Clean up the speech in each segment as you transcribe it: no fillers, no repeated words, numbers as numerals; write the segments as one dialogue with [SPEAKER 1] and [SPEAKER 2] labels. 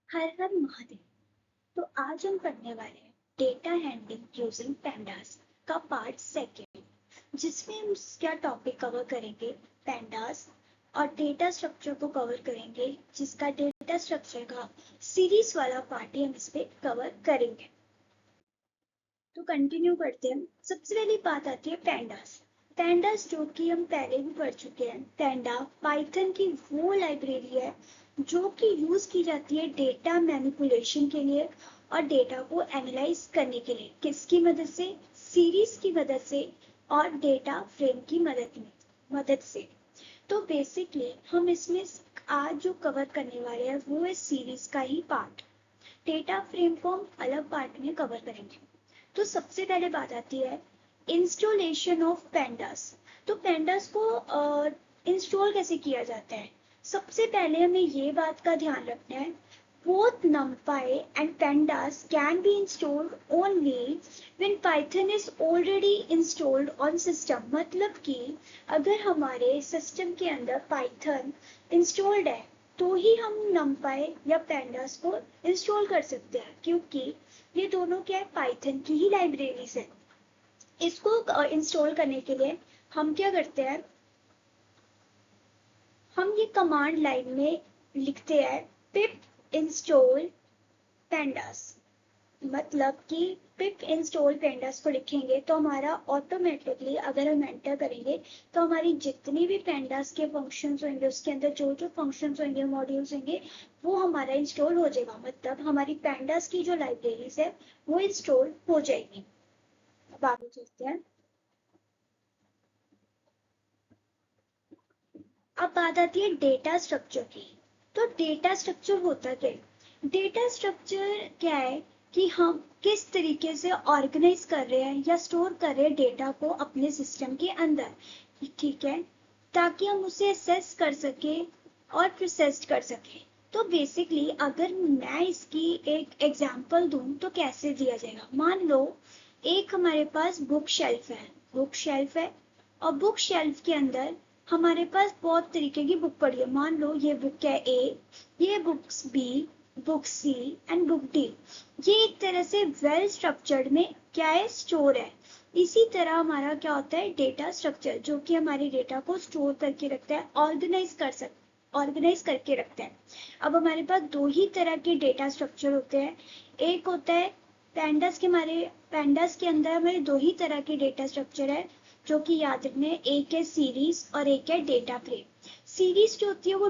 [SPEAKER 1] हर हर महादेव। तो आज हम पढ़ने वाले हैं डेटा हैंडलिंग यूजिंग पैंडास का पार्ट सेकेंड, जिसमें हम क्या टॉपिक कवर करेंगे, पैंडास और डेटा स्ट्रक्चर को कवर करेंगे, जिसका डेटा स्ट्रक्चर का सीरीज वाला पार्ट ही हम इस पे कवर करेंगे। तो कंटिन्यू करते हैं। सबसे पहली बात आती है पैंडास। पैंडास जो कि हम पहले भी पढ़ चुके हैं। पैंडा पाइथन की वो लाइब्रेरी है जो कि यूज की जाती है डेटा मैनिपुलेशन के लिए और डेटा को एनालाइज करने के लिए। किसकी मदद से? सीरीज की मदद से और डेटा फ्रेम की मदद से। तो बेसिकली हम इसमें आज जो कवर करने वाले हैं वो है सीरीज का ही पार्ट। डेटा फ्रेम को हम अलग पार्ट में कवर करेंगे। तो सबसे पहले बात आती है इंस्टॉलेशन ऑफ पैंडास। तो पैंडास को इंस्टॉल कैसे किया जाता है? सबसे पहले हमें ये बात का ध्यान रखना है, both numpy and pandas can be installed only when python is already installed on system। मतलब कि अगर हमारे सिस्टम के अंदर पाइथन इंस्टॉल्ड है तो ही हम numpy या pandas को इंस्टॉल कर सकते हैं, क्योंकि ये दोनों क्या है, पाइथन की ही लाइब्रेरीज है। इसको इंस्टॉल करने के लिए हम क्या करते हैं, हम ये कमांड लाइन में लिखते हैं पिप इंस्टॉल पैंडास। मतलब कि पिप इंस्टॉल पैंडास को लिखेंगे तो हमारा ऑटोमेटिकली अगर हम एंटर करेंगे तो हमारी जितनी भी पैंडास के फंक्शंस होंगे, उसके अंदर जो जो फंक्शंस होंगे, मॉड्यूल्स होंगे, वो हमारा इंस्टॉल हो जाएगा। मतलब हमारी पैंडास की जो लाइब्रेरीज है वो इंस्टॉल हो जाएगी। अब आगे चलते हैं। अब बात आती है डेटा स्ट्रक्चर की। तो डेटा स्ट्रक्चर होता क्या है? डेटा स्ट्रक्चर क्या है कि हम किस तरीके से ऑर्गेनाइज कर रहे हैं या स्टोर कर रहे हैं डेटा को अपने सिस्टम के अंदर, ठीक है, ताकि हम उसे एसेस कर सके और प्रोसेस कर सके। तो बेसिकली अगर मैं इसकी एक एग्जांपल दूं तो कैसे दिया जाएगा, मान लो एक हमारे पास बुक शेल्फ है और बुक शेल्फ के अंदर हमारे पास बहुत तरीके की बुक पड़ी है। मान लो ये बुक है ए, ये books B, book C and book D. ये एक तरह से वेल स्ट्रक्चर्ड में क्या है, स्टोर है। इसी तरह हमारा क्या होता है, डेटा स्ट्रक्चर, जो कि हमारे डेटा को स्टोर करके रखता है, ऑर्गेनाइज करके रखता है। अब हमारे पास दो ही तरह के डेटा स्ट्रक्चर होते हैं। एक होता है पैंडास के अंदर हमारे दो ही तरह के डेटा स्ट्रक्चर है, जो कि याद रखने, एक है सीरीज और एक है डेटा फ्रेम। सीरीज जो होती है वो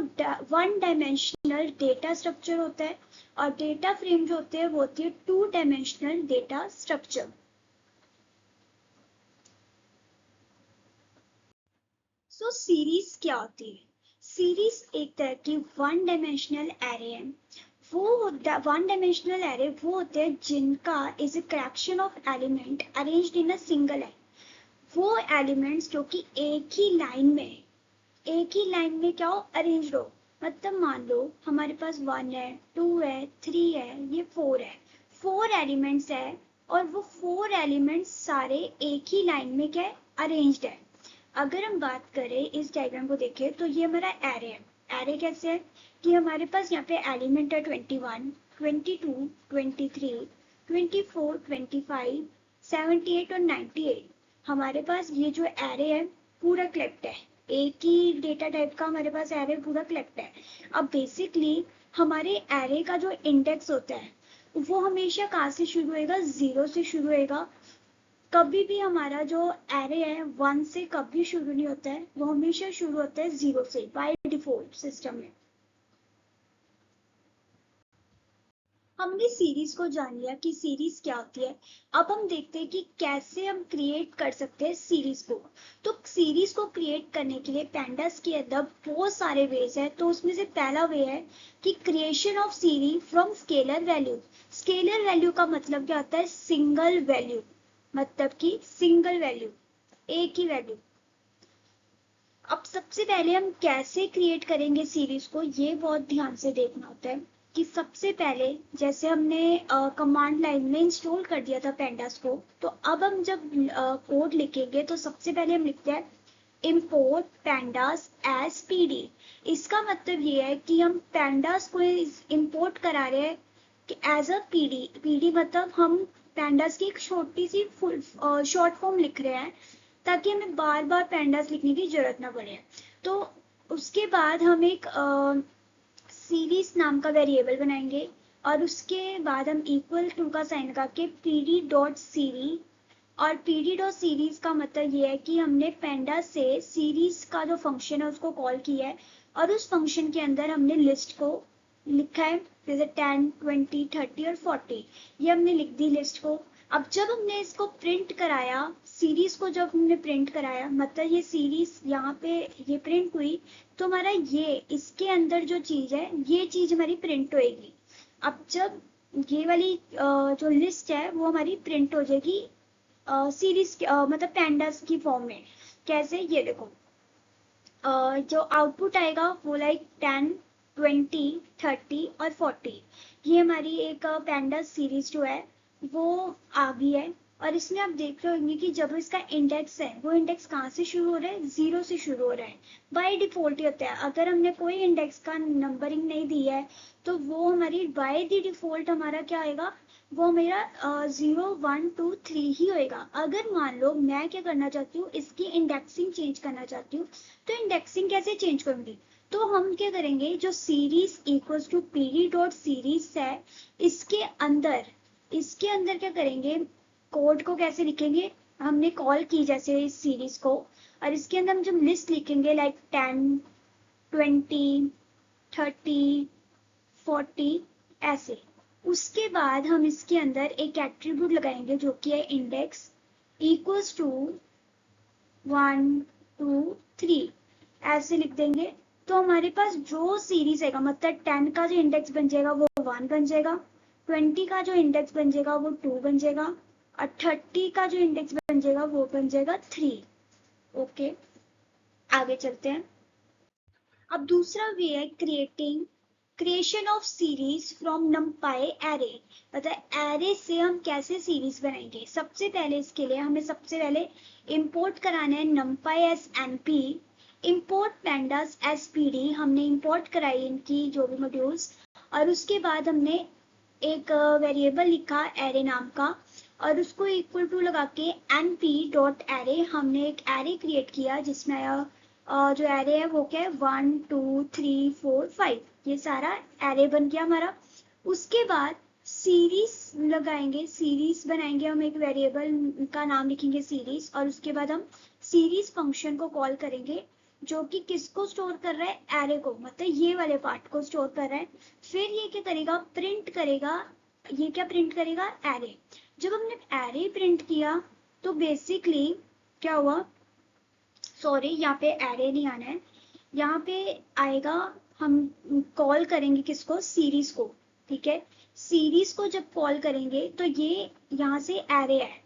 [SPEAKER 1] वन डायमेंशनल डेटा स्ट्रक्चर होता है और डेटा फ्रेम जो होते हैं वो होती है टू डायमेंशनल डेटा स्ट्रक्चर। सो सीरीज क्या होती है? सीरीज एक तरह की वन डायमेंशनल एरे है। वो वन डायमेंशनल एरे वो होते हैं जिनका is a collection of element arranged in a single है। वो एलिमेंट्स जो कि एक ही लाइन में क्या हो, अरेंज हो। मतलब मान लो हमारे पास 1 है, 2 है, 3 है, ये 4 है। 4 एलिमेंट्स है और वो 4 एलिमेंट्स सारे एक ही लाइन में क्या है, अरेंज्ड है। अगर हम बात करें इस डायग्राम को देखें तो ये हमारा एरे है। एरे कैसे है कि हमारे पास यहाँ पे एलिमेंट है 21, 22, 23, 24, 25, 78 और 98। हमारे पास ये जो एरे है पूरा कलेक्ट है, एक ही डेटा टाइप का हमारे पास एरे पूरा कलेक्ट है। अब बेसिकली हमारे एरे का जो इंडेक्स होता है वो हमेशा कहाँ से शुरू होएगा, 0 से शुरू होएगा। कभी भी हमारा जो एरे है 1 से कभी शुरू नहीं होता है, वो हमेशा शुरू होता है 0 से बाय डिफॉल्ट सिस्टम में। हमने सीरीज को जान लिया कि सीरीज क्या होती है। अब हम देखते हैं कि कैसे हम क्रिएट कर सकते हैं सीरीज को। तो सीरीज को क्रिएट करने के लिए पैंडास के अंदर बहुत सारे वेज है। तो उसमें से पहला वे है कि creation of series from scalar value. Scalar value का मतलब क्या होता है, सिंगल वैल्यू, मतलब कि सिंगल वैल्यू, एक ही वैल्यू। अब सबसे पहले हम कैसे क्रिएट करेंगे सीरीज को, ये बहुत ध्यान से देखना होता है कि सबसे पहले जैसे हमने कमांड लाइन में इंस्टॉल कर दिया था पैंडास को, तो अब हम जब कोड लिखेंगे तो सबसे पहले हम लिखते हैं import pandas as PD। इसका मतलब ये है कि हम pandas को import करा रहे हैं कि एज अ PD। PD मतलब हम pandas की एक छोटी सी फुल शॉर्ट फॉर्म लिख रहे हैं ताकि हमें बार बार pandas लिखने की जरूरत ना पड़े। तो उसके बाद हम एक सीरीज नाम का वेरिएबल बनाएंगे और उसके बाद हम इक्वल टू का साइन लगा के pd डॉट सीरीज। और pd डॉट सीरीज का मतलब ये है कि हमने पेंडा से सीरीज का जो फंक्शन है उसको कॉल किया है और उस फंक्शन के अंदर हमने लिस्ट को लिखा है, जैसे 10, 20, 30 और 40 ये हमने लिख दी लिस्ट को। अब जब हमने इसको प्रिंट कराया, सीरीज को जब हमने प्रिंट कराया मतलब ये सीरीज यहाँ पे ये प्रिंट हुई, तो हमारा ये इसके अंदर जो चीज है ये चीज हमारी प्रिंट होएगी। अब जब ये वाली जो लिस्ट है वो हमारी प्रिंट हो जाएगी सीरीज मतलब पैंडास की फॉर्म में। कैसे, ये देखो जो आउटपुट आएगा वो लाइक 10, 20, 30 और 40। ये हमारी एक पैंडास सीरीज जो है वो आ गई है। और इसमें आप देख रहे होंगे कि जब इसका इंडेक्स है वो इंडेक्स कहाँ से शुरू हो रहा है, 0 से शुरू हो रहा है। बाय डिफॉल्ट ही होता है, अगर हमने कोई इंडेक्स का नंबरिंग नहीं दी है तो वो हमारी बाय द डिफॉल्ट हमारा क्या आएगा, वो मेरा 0, 1, 2, 3 ही होएगा। अगर मान लो मैं क्या करना चाहती हूँ, इसकी इंडेक्सिंग चेंज करना चाहती हूँ, तो इंडेक्सिंग कैसे चेंज करूंगी, तो हम क्या करेंगे, जो series equals to PD dot series है इसके अंदर क्या करेंगे, कोड को कैसे लिखेंगे, हमने कॉल की जैसे इस सीरीज को, और इसके अंदर हम जब लिस्ट लिखेंगे लाइक 10, 20, 30, 40 ऐसे। उसके बाद हम इसके अंदर एक एट्रीब्यूट लगाएंगे जो कि है इंडेक्स इक्वल्स टू 1, 2, 3 ऐसे लिख देंगे। तो हमारे पास जो सीरीज है मतलब 10 का जो इंडेक्स बन जाएगा वो 1 बन जाएगा, 20 का जो इंडेक्स बन जाएगा वो 2 बन जाएगा और 30 का जो इंडेक्स बन जाएगा वो बन जाएगा 3। ओके, आगे चलते हैं। अब दूसरा वे है creation of series from numpy array. मतलब एरे से हम कैसे सीरीज बनाएंगे, सबसे पहले इसके लिए हमें सबसे पहले इंपोर्ट कराना है numpy as np, import pandas as pd। हमने इंपोर्ट कराई इनकी जो भी मॉड्यूल्स, और उसके बाद हमने एक वेरिएबल लिखा एरे नाम का और उसको इक्वल टू लगा के np डॉट एरे हमने एक एरे क्रिएट किया जिसमें जो एरे है वो क्या है 1, 2, 3, 4, 5, ये सारा एरे बन गया हमारा। उसके बाद सीरीज लगाएंगे, सीरीज बनाएंगे, हम एक वेरिएबल का नाम लिखेंगे सीरीज और उसके बाद हम सीरीज फंक्शन को कॉल करेंगे जो कि किसको स्टोर कर रहा है, एरे को, मतलब ये वाले पार्ट को स्टोर कर रहा है। फिर ये क्या करेगा, प्रिंट करेगा, ये क्या प्रिंट करेगा, एरे। जब हमने एरे प्रिंट किया तो बेसिकली क्या हुआ, सॉरी यहाँ पे एरे नहीं आना है, यहाँ पे आएगा, हम कॉल करेंगे किसको, सीरीज को। ठीक है, सीरीज को जब कॉल करेंगे तो ये यहाँ से एरे है,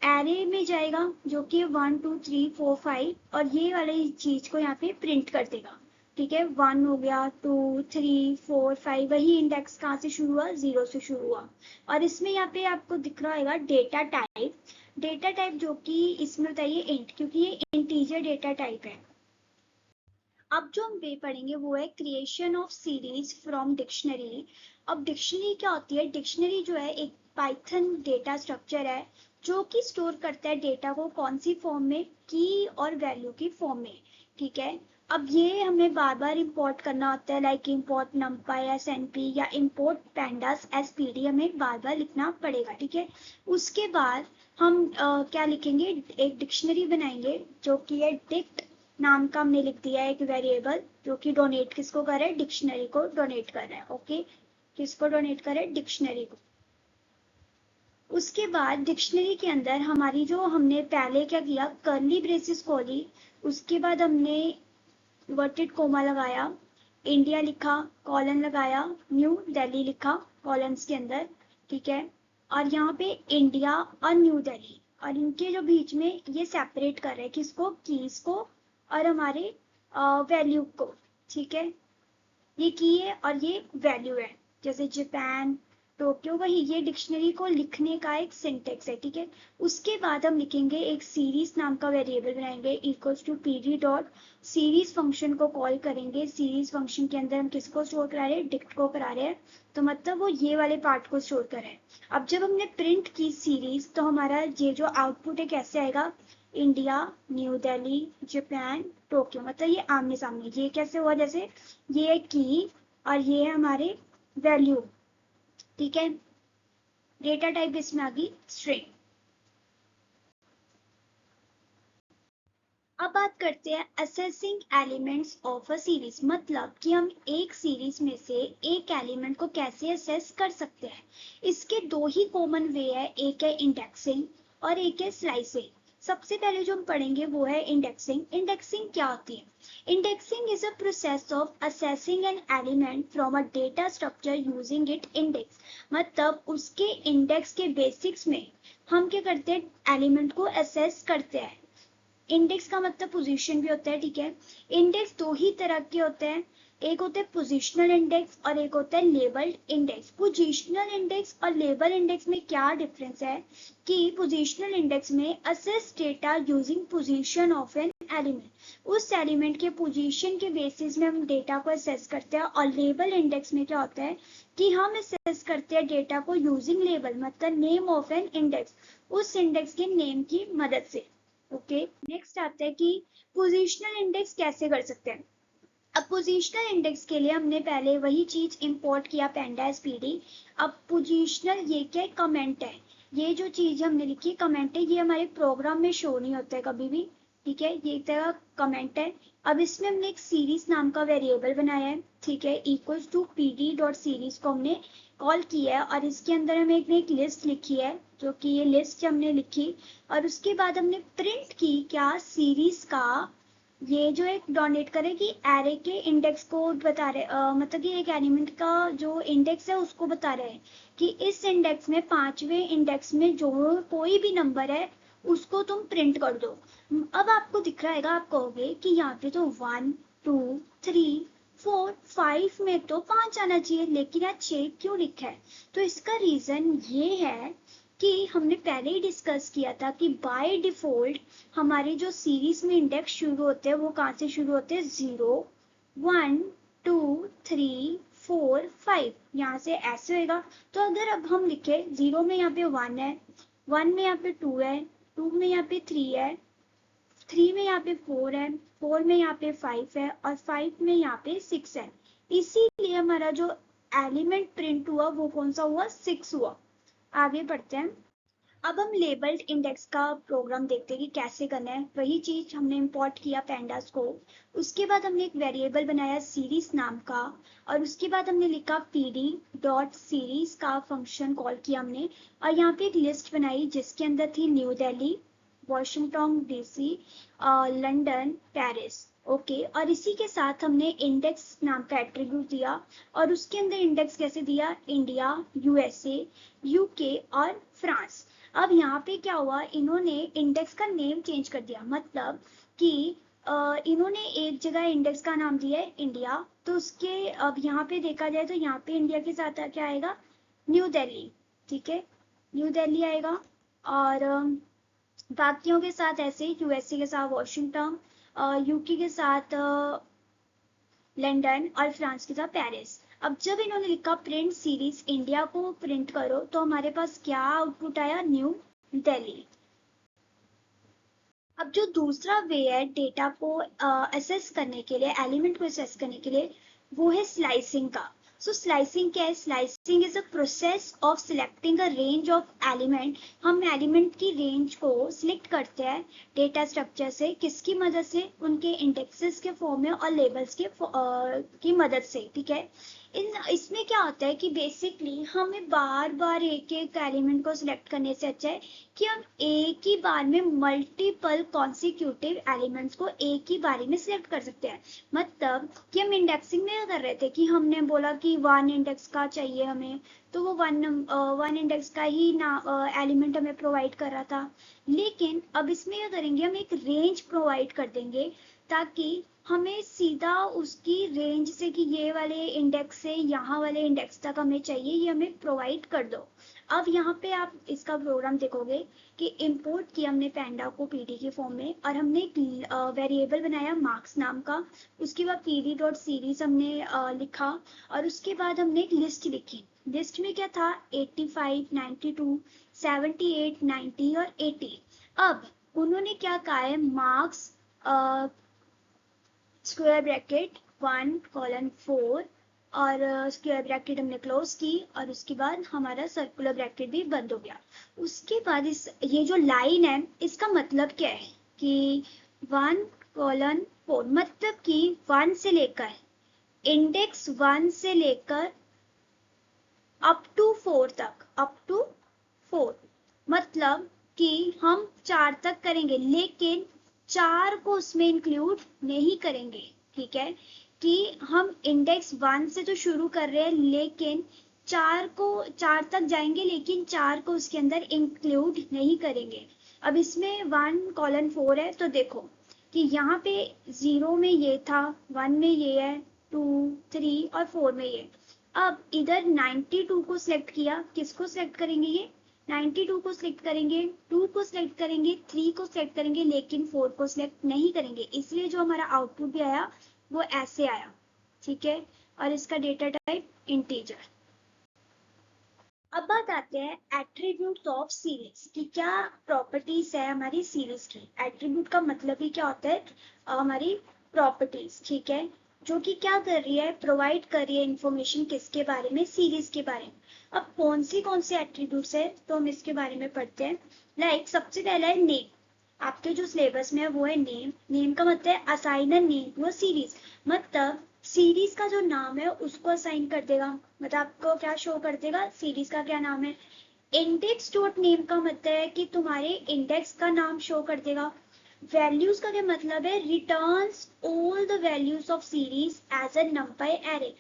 [SPEAKER 1] एरे में जाएगा जो कि 1, 2, 3, 4, 5 और ये वाली चीज को यहाँ पे प्रिंट कर देगा। ठीक है, 1 हो गया, 2, 3, 4, 5, वही इंडेक्स कहाँ से शुरू हुआ, 0 से शुरू हुआ। और इसमें यहाँ पे आपको दिख रहा होगा डेटा टाइप, डेटा टाइप जो कि इसमें बताइए इंट, क्योंकि ये इंटीजर डेटा टाइप है। अब जो हम वे पढ़ेंगे वो है creation of series from dictionary. अब डिक्शनरी क्या होती है, डिक्शनरी जो है एक पाइथन डेटा स्ट्रक्चर है जो कि स्टोर करता है डेटा को कौन सी फॉर्म में, की और वैल्यू की फॉर्म में। ठीक है, अब ये हमें बार बार इंपोर्ट करना होता है, like import numpy as np या इंपोर्ट pandas as pd, हमें बार बार लिखना पड़ेगा। ठीक है, उसके बाद हम क्या लिखेंगे, एक डिक्शनरी बनाएंगे जो कि है डिक्ट नाम का, हमने लिख दिया है एक वेरिएबल जो कि डोनेट किसको कर रहा है, डिक्शनरी को डोनेट कर रहा है। ओके, किसको डोनेट कर रहा है, डिक्शनरी को। उसके बाद डिक्शनरी के अंदर हमारी जो हमने पहले क्या किया, कर्ली ब्रेसेस खोली, उसके बाद हमने इन्वर्टेड कोमा लगाया, इंडिया लिखा, कॉलन लगाया, न्यू दिल्ली लिखा कॉलन्स के अंदर। ठीक है, और यहाँ पे इंडिया और न्यू दिल्ली, और इनके जो बीच में ये सेपरेट कर रहे हैं किसको, कीज को और हमारे वैल्यू को। ठीक है, ये की है और ये वैल्यू है, जैसे जापान, टोक्यो वही, ये डिक्शनरी को लिखने का एक सिंटेक्स है, ठीक है। उसके बाद हम लिखेंगे एक सीरीज नाम का वेरिएबल बनाएंगे equals to PD dot series function को कॉल करेंगे। सीरीज फंक्शन के अंदर हम किसको स्टोर करा रहे हैं, डिक्ट को करा रहे हैं, तो मतलब वो ये वाले पार्ट को स्टोर कर रहे हैं। अब जब हमने प्रिंट की सीरीज तो हमारा ये जो आउटपुट है कैसे आएगा, India, new Delhi, Japan, Tokyo, मतलब ये आमने सामने। ये कैसे हुआ, जैसे ये है की और ये है हमारे वैल्यू, ठीक है। डेटा टाइप इसमें आ गई स्ट्रिंग। अब बात करते हैं assessing elements of a series, मतलब कि हम एक सीरीज में से एक एलिमेंट को कैसे असेस कर सकते हैं। इसके दो ही कॉमन वे है, एक है इंडेक्सिंग और एक है स्लाइसिंग। सबसे पहले जो हम पढ़ेंगे वो है इंडेक्सिंग। इंडेक्सिंग क्या होती है, indexing is a process of assessing an element from a data structure using it index, मतलब उसके इंडेक्स के बेसिक्स में हम क्या करते हैं, एलिमेंट को असेस करते हैं। इंडेक्स का मतलब पोजीशन भी होता है, ठीक है। इंडेक्स दो ही तरह के होते हैं, एक होते हैं पोजिशनल इंडेक्स और एक होता है लेबल्ड इंडेक्स। पोजिशनल इंडेक्स और लेबल इंडेक्स में क्या डिफरेंस है कि पोजिशनल इंडेक्स में assess data using position of an element, उस एलिमेंट के पोजीशन के बेसिस में हम डेटा को असेस करते हैं। और लेबल इंडेक्स में क्या होता है कि हम असेस करते हैं डेटा को यूजिंग लेबल, मतलब नेम ऑफ एन इंडेक्स, उस इंडेक्स के नेम की मदद से। ओके, नेक्स्ट आता है कि पोजिशनल इंडेक्स कैसे कर सकते हैं। अब पोजिशनल इंडेक्स के लिए हमने पहले वही चीज इंपोर्ट किया, पेंडास पीडी। अब पोजिशनल ये क्या कमेंट है, ये जो चीज हमने लिखी कमेंट है, ये हमारे प्रोग्राम में शो नहीं होता है कभी भी, ठीक है, ये एक तरह कमेंट है। अब इसमें हमने एक सीरीज नाम का वेरिएबल बनाया है, ठीक है, equals to PD dot series को हमने कॉल किया है और इसके अंदर हमें एक लिस्ट लिखी है, जो कि ये लिस्ट हमने लिखी और उसके बाद हमने प्रिंट की क्या, सीरीज का ये जो एक डोनेट करे कि एरे के इंडेक्स को बता रहे, मतलब कि एक एलिमेंट का जो इंडेक्स है उसको बता रहे हैं कि इस इंडेक्स में पांचवें इंडेक्स में जो कोई भी नंबर है उसको तुम प्रिंट कर दो। अब आपको दिख रहा है, आप कहोगे कि यहाँ पे तो 1 2 3 4 5 में तो 5 आना चाहिए, लेकिन यहाँ 6 क्यों लिखा है। तो इसका रीजन ये है कि हमने पहले ही डिस्कस किया था कि बाय डिफॉल्ट हमारे जो सीरीज में इंडेक्स शुरू होते हैं वो कहाँ से शुरू होते हैं, 0 1 2 3 4 5, यहाँ से ऐसे होगा। तो अगर अब हम लिखे 0 में यहाँ पे 1 है, 1 में यहाँ पे 2 है, 2 में यहाँ पे 3 है, 3 में यहाँ पे 4 है, 4 में यहाँ पे 5 है और 5 में यहाँ पे 6 है। इसीलिए हमारा जो एलिमेंट प्रिंट हुआ वो कौन सा हुआ, 6 हुआ। आगे बढ़ते हैं। अब हम लेबल्ड इंडेक्स का प्रोग्राम देखते हैं कि कैसे करना है। वही चीज हमने इंपोर्ट किया पेंडास को, उसके बाद हमने एक वेरिएबल बनाया सीरीज नाम का और उसके बाद हमने लिखा पीडी डॉट सीरीज का फंक्शन कॉल किया हमने और यहाँ पे एक लिस्ट बनाई जिसके अंदर थी new Delhi, Washington DC, London, Paris. Okay, और इसी के साथ हमने इंडेक्स नाम का एट्रीब्यूट दिया और उसके अंदर इंडेक्स कैसे दिया, इंडिया, यूएसए, यूके और फ्रांस। अब यहाँ पे क्या हुआ, इन्होंने इंडेक्स का नेम चेंज कर दिया, मतलब कि इन्होंने एक जगह इंडेक्स का नाम दिया है इंडिया, तो उसके अब यहाँ पे देखा जाए तो यहाँ पे इंडिया के साथ क्या आएगा, न्यू दिल्ली, ठीक है, न्यू दिल्ली आएगा। और बाकियों के साथ ऐसे यूएसए के साथ वॉशिंगटन, यूके के साथ लंदन और फ्रांस के साथ पेरिस। अब जब इन्होंने लिखा प्रिंट सीरीज इंडिया को प्रिंट करो तो हमारे पास क्या आउटपुट आया, न्यू दिल्ली। अब जो दूसरा वे है डेटा को असेस करने के लिए, एलिमेंट को असेस करने के लिए, वो है स्लाइसिंग का। सो स्लाइसिंग क्या है, slicing is a process of selecting a range of element. हम एलिमेंट की रेंज को सिलेक्ट करते हैं डेटा स्ट्रक्चर से, किसकी मदद से, उनके इंडेक्सेस के फॉर्म में और लेबल्स के की मदद से, ठीक है। इसमें क्या होता है कि बेसिकली हमें बार बार एक एक एलिमेंट को सिलेक्ट करने से अच्छा है कि हम एक ही बार में मल्टीपल कॉन्सिक्यूटिव एलिमेंट्स को एक ही बारी में सिलेक्ट कर सकते हैं। मतलब कि हम इंडेक्सिंग में कर रहे थे कि हमने बोला कि 1 इंडेक्स का चाहिए हमें, तो वो 1 इंडेक्स का ही ना एलिमेंट हमें प्रोवाइड कर रहा था। लेकिन अब इसमें क्या करेंगे, हम एक रेंज प्रोवाइड कर देंगे ताकि हमें सीधा उसकी रेंज से कि ये वाले इंडेक्स से यहाँ वाले इंडेक्स तक हमें चाहिए, ये हमें प्रोवाइड कर दो। अब यहाँ पे आप इसका प्रोग्राम देखोगे कि इंपोर्ट किया हमने पैंडा को पीडी के फॉर्म में, और हमने एक वेरिएबल बनाया मार्क्स नाम का। उसके बाद पीडी डॉट सीरीज हमने लिखा, और उसके बाद हमने एक लिस्ट लिखी। लिस्ट में क्या था, 85, 92, 78, 90 और 80। अब उन्होंने क्या कहा है, मार्क्स स्क्वायर ब्रैकेट 1:4 और स्क्वायर ब्रैकेट हमने क्लोज की, और उसके बाद हमारा सर्कुलर ब्रैकेट भी बंद हो गया। उसके बाद ये जो लाइन है इसका मतलब क्या है कि 1:4 मतलब कि 1 से लेकर इंडेक्स 1 से लेकर अप टू 4 तक, अप टू 4 मतलब कि हम 4 तक करेंगे, लेकिन 4 को उसमें इंक्लूड नहीं करेंगे। ठीक है, कि हम इंडेक्स 1 से तो शुरू कर रहे हैं, लेकिन 4 तक जाएंगे, लेकिन 4 को उसके अंदर इंक्लूड नहीं करेंगे। अब इसमें 1:4 है, तो देखो कि यहाँ पे 0 में ये था, 1 में ये है, 2, 3 और 4 में ये। अब इधर 92 को सिलेक्ट किया, किसको सिलेक्ट करेंगे, ये 92 को सिलेक्ट करेंगे, 2 को सिलेक्ट करेंगे, 3 को सिलेक्ट करेंगे, लेकिन 4 को सिलेक्ट नहीं करेंगे। इसलिए जो हमारा आउटपुट भी आया वो ऐसे आया। ठीक है, और इसका डेटा टाइप इंटीजर। अब बात आते हैं एट्रीब्यूट्स ऑफ सीरीज की, क्या प्रॉपर्टीज है हमारी सीरीज की। एट्रीब्यूट का मतलब ही क्या होता है, हमारी प्रॉपर्टीज। ठीक है, जो कि क्या कर रही है, प्रोवाइड कर रही है इंफॉर्मेशन किसके बारे में, सीरीज के बारे में। अब कौन से एट्रीब्यूट्स है, तो हम इसके बारे में पढ़ते हैं। लाइक सबसे पहला है नेम। आपके जो सिलेबस में है वो है नेम। नेम का मतलब है assign a name to a series, मतलब सीरीज का जो नाम है उसको असाइन कर देगा, मतलब आपको क्या शो कर देगा, सीरीज का क्या नाम है। इंडेक्स डॉट नेम का मतलब है कि तुम्हारे इंडेक्स का नाम शो कर देगा। वैल्यूज का क्या मतलब है, returns all the values of series as a number array.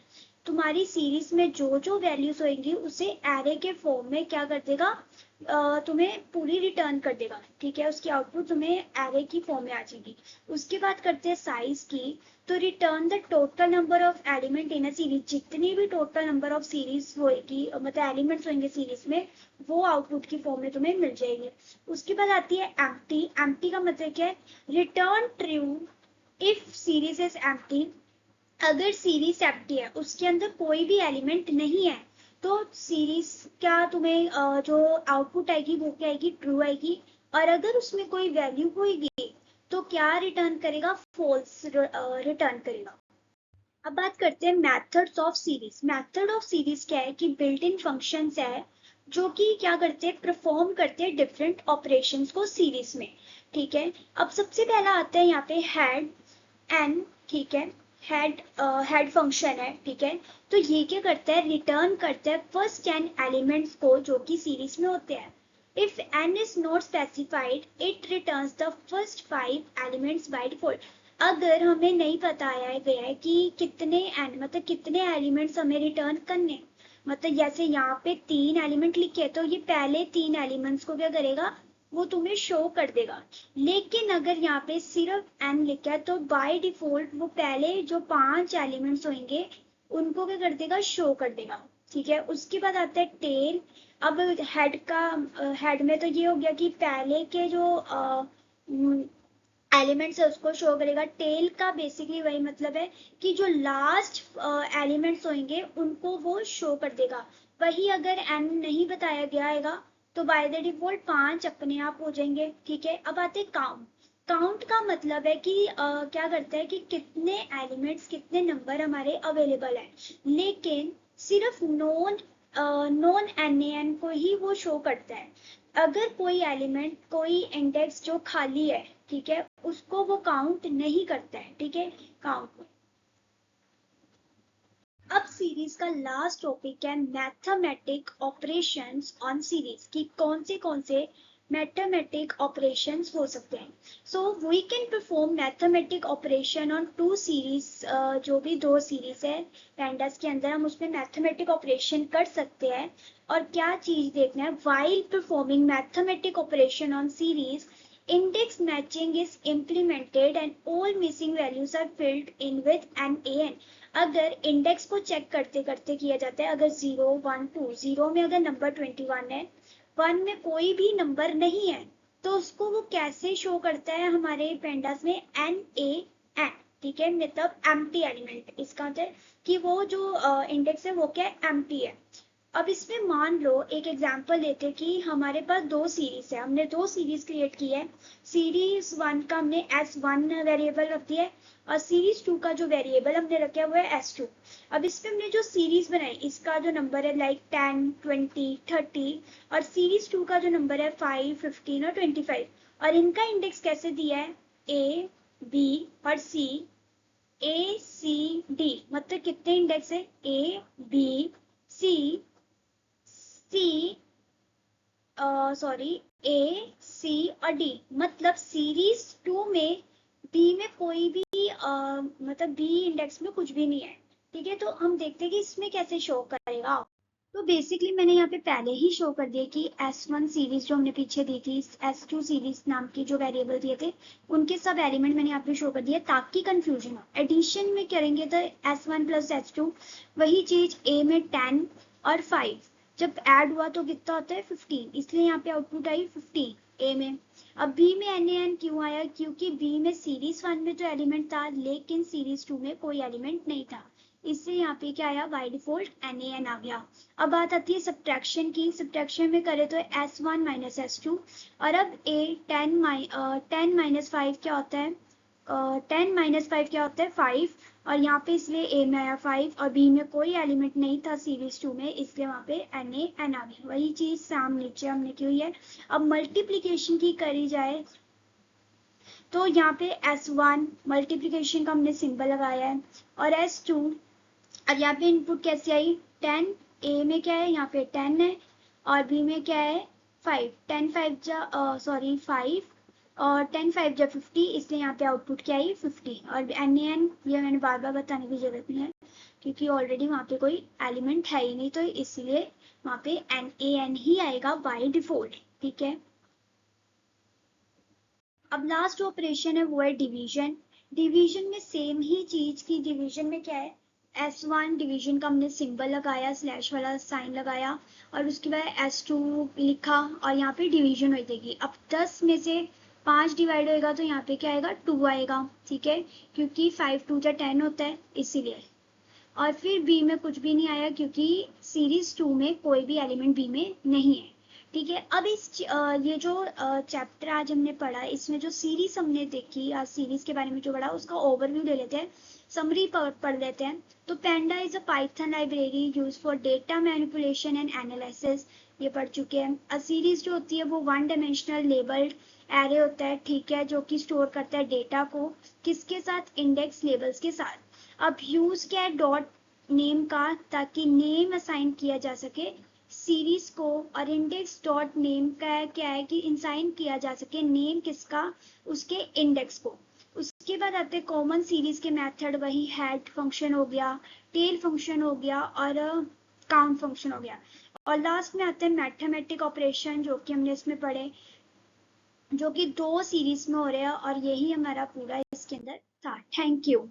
[SPEAKER 1] तुम्हारी सीरीज में जो जो वैल्यूज होंगी उसे एरे के फॉर्म में क्या कर देगा, तुम्हें पूरी रिटर्न कर देगा। ठीक है, उसकी आउटपुट तुम्हें एरे की फॉर्म में आ जाएगी। उसके बाद करते हैं साइज की, तो return the total number of element in a series. जितनी भी टोटल नंबर ऑफ सीरीज होएगी, मतलब एलिमेंट्स होंगे सीरीज में, वो आउटपुट की फॉर्म में तुम्हें मिल जाएगी। उसके बाद आती है एम्प्टी। एम्प्टी का मतलब क्या है, return true if series is empty. अगर सीरीज एम्प्टी है, उसके अंदर कोई भी एलिमेंट नहीं है, तो सीरीज क्या तुम्हें जो आउटपुट आएगी वो क्या आएगी, ट्रू आएगी। और अगर उसमें कोई वैल्यू होगी तो क्या रिटर्न करेगा, फॉल्स रिटर्न करेगा। अब बात करते हैं methods of series. Method of series क्या है कि बिल्ट इन फंक्शंस है जो कि क्या करते हैं, परफॉर्म करते हैं डिफरेंट ऑपरेशंस को सीरीज में। ठीक है, अब सबसे पहला आता है यहाँ पे हेड एन। ठीक है, हेड फंक्शन है। ठीक है, तो ये क्या करता है, रिटर्न करता है फर्स्ट 10 एलिमेंट्स को जो कि सीरीज में होते हैं। If n is not specified, it returns the first 5 elements by default। अगर हमें नहीं बताया गया है कि कितने मतलब कितने एलिमेंट्स हमें रिटर्न करने, मतलब जैसे यहाँ पे 3 एलिमेंट लिखे तो ये पहले 3 एलिमेंट्स को क्या करेगा, वो तुम्हें शो कर देगा। लेकिन अगर यहाँ पे सिर्फ n लिखा है तो बाय डिफॉल्ट वो पहले जो 5 एलिमेंट्स होंगे उनको क्या कर देगा, शो कर देगा। ठीक है, उसके बाद आता है टेल। अब हेड में तो ये हो गया कि पहले के जो एलिमेंट्स है उसको शो करेगा। टेल का बेसिकली वही मतलब है कि जो लास्ट एलिमेंट्स होंगे उनको वो शो कर देगा। वही अगर एन नहीं बताया गया है तो बाय द डिफॉल्ट 5 अपने आप हो जाएंगे। ठीक है, अब आते काउंट। काउंट का मतलब है कि क्या करता है कि कितने एलिमेंट्स, कितने नंबर हमारे अवेलेबल है, लेकिन सिर्फ नॉन एन को ही वो शो करता है। अगर कोई एलिमेंट, कोई इंडेक्स जो खाली है, ठीक है, उसको वो काउंट नहीं करता है। ठीक है, काउंट में। अब सीरीज का लास्ट टॉपिक है मैथमेटिक ऑपरेशंस ऑन सीरीज की कौन से मैथमेटिक ऑपरेशंस हो सकते हैं। So we can perform mathematic operation on 2 series. जो भी 2 सीरीज है पैंडास के अंदर, हम उसमें मैथमेटिक ऑपरेशन कर सकते हैं। और क्या चीज देखना है, while performing mathematic operation on series Index matching is implemented and all missing values are filled in with NaN. अगर इंडेक्स को चेक करते करते किया जाता है, अगर 0, 1, 2, 0 में अगर नंबर 21 है, 1 में कोई भी नंबर नहीं है, तो उसको वो कैसे शो करता है हमारे पेंडास में? NaN, ठीक है, मतलब एम्प्टी एलिमेंट। इसका मतलब कि वो जो इंडेक्स है वो क्या है? एम्प्टी है। अब इसमें मान लो एक एग्जांपल लेते कि हमारे पास दो सीरीज है, हमने दो सीरीज क्रिएट की है। सीरीज 1 का हमने S1 वेरिएबल रख दिया है और सीरीज 2 का जो वेरिएबल हमने रखा है वो है S2। अब इसमें हमने जो सीरीज बनाई, इसका जो नंबर है लाइक 10, 20, 30, और सीरीज 2 का जो नंबर है 5, 15 और 25, और इनका इंडेक्स कैसे दिया है? A, B और C, A, C, D, मतलब कितने इंडेक्स है? A, B, C, ए सी और डी, मतलब सीरीज 2 में बी में कोई भी मतलब बी इंडेक्स में कुछ भी नहीं है, ठीक है। तो हम देखते हैं कि इसमें कैसे शो करेगा। तो बेसिकली मैंने यहाँ पे पहले ही शो कर दिया कि S1 सीरीज जो हमने पीछे दी थी, S2 सीरीज नाम की जो वेरिएबल दिए थे, उनके सब एलिमेंट मैंने यहाँ पे शो कर दिया ताकि कंफ्यूजन हो। एडिशन में करेंगे तो S1 प्लस S2, वही चीज A में 10 और 5 जब ऐड हुआ तो कितना होता है? 15, इसलिए यहाँ पे आउटपुट आई 15 ए में। अब बी में NaN क्यों आया? क्योंकि बी में सीरीज 1 में जो एलिमेंट था लेकिन सीरीज 2 में कोई एलिमेंट नहीं था, इससे यहाँ पे क्या आया? बाय डिफॉल्ट NaN आ गया। अब बात आती है सब्ट्रैक्शन की। सब्ट्रैक्शन में करे तो S1 माइनस S2, और अब 10 माइनस 5 क्या होता है? 10 माइनस 5 क्या होता है? 5, और यहाँ पे इसलिए ए में आया 5 और बी में कोई एलिमेंट नहीं था सीरीज 2 में, इसलिए वहाँ पे NaN आ गई। वही चीज साम नीचे हमने की है। अब मल्टीप्लीकेशन की करी जाए तो यहाँ पे S1 मल्टीप्लीकेशन का हमने सिंबल लगाया है, और S2, और यहाँ पे इनपुट कैसे आई? 10, ए में क्या है? यहाँ पे 10 है, और बी में क्या है? 5, 10 5 5 और 10 5 जा 50, इसलिए यहाँ पे आउटपुट क्या आई? 50। और NaN ये मैंने बार बार बताने की जरूरत नहीं है क्योंकि ऑलरेडी वहाँ पे कोई एलिमेंट है ही नहीं, तो इसलिए वहाँ पे NaN ही आएगा बाय डिफॉल्ट, ठीक है। अब लास्ट ऑपरेशन है वो है डिवीजन। डिवीजन में सेम ही चीज की, डिवीजन में क्या है? S1 डिवीजन का हमने सिंबल लगाया, स्लैश वाला साइन लगाया, और उसके बाद S2 लिखा, और यहाँ पे डिवीजन हो जाएगी। अब 10 में से 5 डिवाइड होएगा तो यहाँ पे क्या आएगा? 2 आएगा, ठीक है, क्योंकि 5 2 जा 10 होता है इसीलिए। और फिर बी में कुछ भी नहीं आया क्योंकि सीरीज 2 में कोई भी एलिमेंट बी में नहीं है, ठीक है। अब ये जो चैप्टर आज हमने पढ़ा, इसमें जो सीरीज हमने देखी या सीरीज के बारे में जो पढ़ा उसका ओवरव्यू ले लेते हैं, समरी पढ़ लेते हैं। तो panda is a Python library use for data manipulation and analysis, ये पढ़ चुके हैं। अ सीरीज जो होती है वो 1 डायमेंशनल लेबल्ड एरे होता है, ठीक है, जो कि स्टोर करता है डेटा को किसके साथ? इंडेक्स लेबल्स के साथ। अब यूज क्या है? डॉट नेम का, ताकि नेम असाइन किया जा सके सीरीज को, और इंडेक्स डॉट नेम का क्या है कि इंसाइन किया जा सके नेम किसका? उसके इंडेक्स को। उसके बाद आते हैं कॉमन सीरीज के मेथड, वही हेड फंक्शन हो गया, टेल फंक्शन हो गया, और काउंट फंक्शन हो गया। और लास्ट में आते हैं मैथमेटिक ऑपरेशन, जो कि हमने इसमें पढ़े, जो कि 2 सीरीज में हो रहे हैं, और यही हमारा पूरा इसके अंदर था। Thank you.